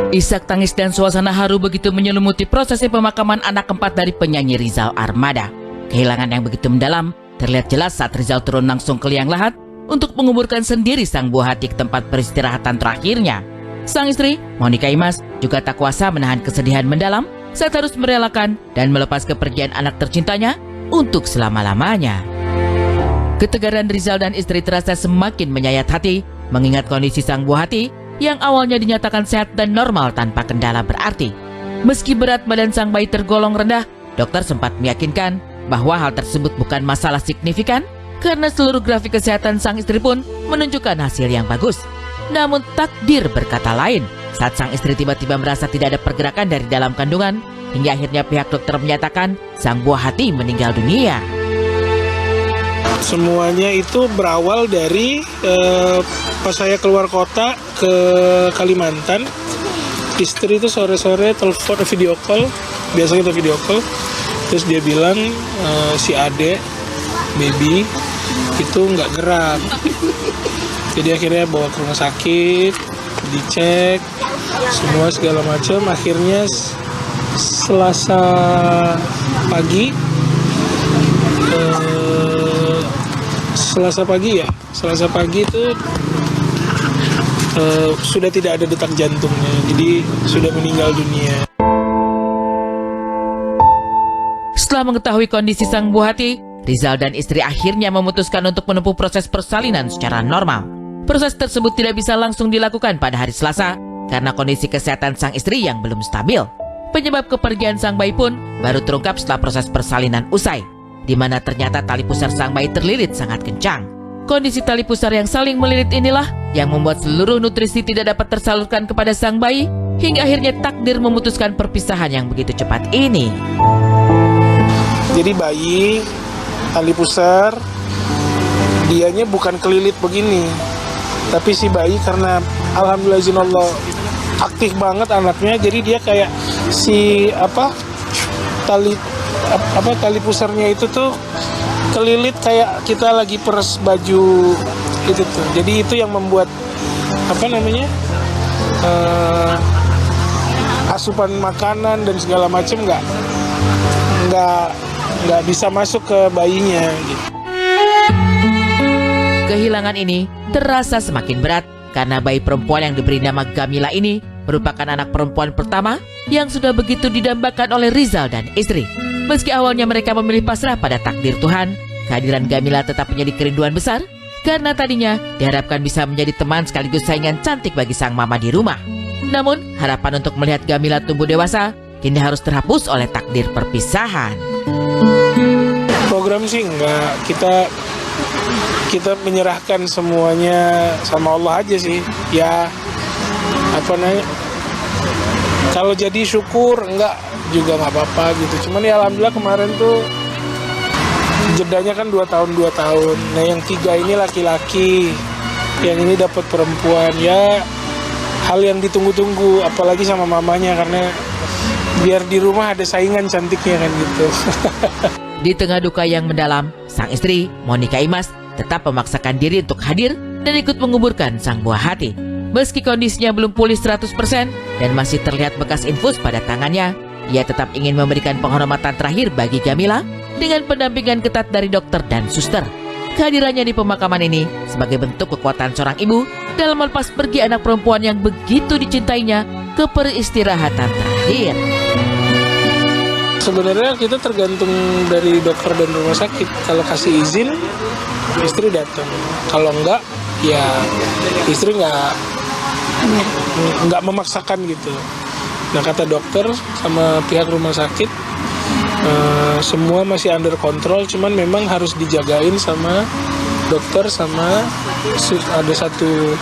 Isak tangis dan suasana haru begitu menyelimuti prosesi pemakaman anak keempat dari penyanyi Rizal Armada. Kehilangan yang begitu mendalam terlihat jelas saat Rizal turun langsung ke liang lahat untuk menguburkan sendiri sang buah hati ke tempat peristirahatan terakhirnya. Sang istri, Monica Imas, juga tak kuasa menahan kesedihan mendalam saat harus merelakan dan melepas kepergian anak tercintanya untuk selama-lamanya. Ketegaran Rizal dan istri terasa semakin menyayat hati mengingat kondisi sang buah hati yang awalnya dinyatakan sehat dan normal tanpa kendala berarti. Meski berat badan sang bayi tergolong rendah, dokter sempat meyakinkan bahwa hal tersebut bukan masalah signifikan karena seluruh grafik kesehatan sang istri pun menunjukkan hasil yang bagus. Namun takdir berkata lain saat sang istri tiba-tiba merasa tidak ada pergerakan dari dalam kandungan hingga akhirnya pihak dokter menyatakan sang buah hati meninggal dunia. Semuanya itu berawal dari pas saya keluar kota ke Kalimantan, istri itu sore-sore telepon video call, biasanya kita video call, terus dia bilang si Ade, baby itu nggak gerak, jadi akhirnya bawa ke rumah sakit, dicek semua segala macam, akhirnya Selasa pagi itu sudah tidak ada detak jantungnya, jadi sudah meninggal dunia. Setelah mengetahui kondisi sang buah hati, Rizal dan istri akhirnya memutuskan untuk menempuh proses persalinan secara normal. Proses tersebut tidak bisa langsung dilakukan pada hari Selasa karena kondisi kesehatan sang istri yang belum stabil. Penyebab kepergian sang bayi pun baru terungkap setelah proses persalinan usai, di mana ternyata tali pusar sang bayi terlilit sangat kencang. Kondisi tali pusar yang saling melilit inilah yang membuat seluruh nutrisi tidak dapat tersalurkan kepada sang bayi, hingga akhirnya takdir memutuskan perpisahan yang begitu cepat ini. Jadi bayi, tali pusar, dianya bukan kelilit begini, tapi si bayi karena alhamdulillah aktif banget anaknya, jadi dia kayak tali pusarnya itu tuh kelilit kayak kita lagi peres baju itu tuh. Jadi itu yang membuat asupan makanan dan segala macam nggak bisa masuk ke bayinya gitu. Kehilangan ini terasa semakin berat karena bayi perempuan yang diberi nama Gamila ini merupakan anak perempuan pertama yang sudah begitu didambakan oleh Rizal dan istri. Meski awalnya mereka memilih pasrah pada takdir Tuhan, kehadiran Gamila tetap menjadi kerinduan besar karena tadinya diharapkan bisa menjadi teman sekaligus saingan cantik bagi sang mama di rumah. Namun, harapan untuk melihat Gamila tumbuh dewasa kini harus terhapus oleh takdir perpisahan. Program sih enggak, kita menyerahkan semuanya sama Allah aja sih. Ya, kalau jadi syukur, enggak juga nggak apa-apa gitu. Cuman ya alhamdulillah kemarin tuh jedanya kan 2 tahun. Nah yang 3 ini laki-laki, yang ini dapat perempuan. Ya hal yang ditunggu-tunggu, apalagi sama mamanya, karena biar di rumah ada saingan cantiknya kan gitu. Di tengah duka yang mendalam, sang istri, Monica Imas, tetap memaksakan diri untuk hadir dan ikut menguburkan sang buah hati. Meski kondisinya belum pulih 100% dan masih terlihat bekas infus pada tangannya, ia tetap ingin memberikan penghormatan terakhir bagi Gamila dengan pendampingan ketat dari dokter dan suster. Kehadirannya di pemakaman ini sebagai bentuk kekuatan seorang ibu dalam melepas pergi anak perempuan yang begitu dicintainya ke peristirahatan terakhir. Sebenarnya kita tergantung dari dokter dan rumah sakit. Kalau kasih izin, istri datang. Kalau enggak, ya istri nggak memaksakan gitu. Nah kata dokter sama pihak rumah sakit, semua masih under control, cuman memang harus dijagain sama dokter sama ada satu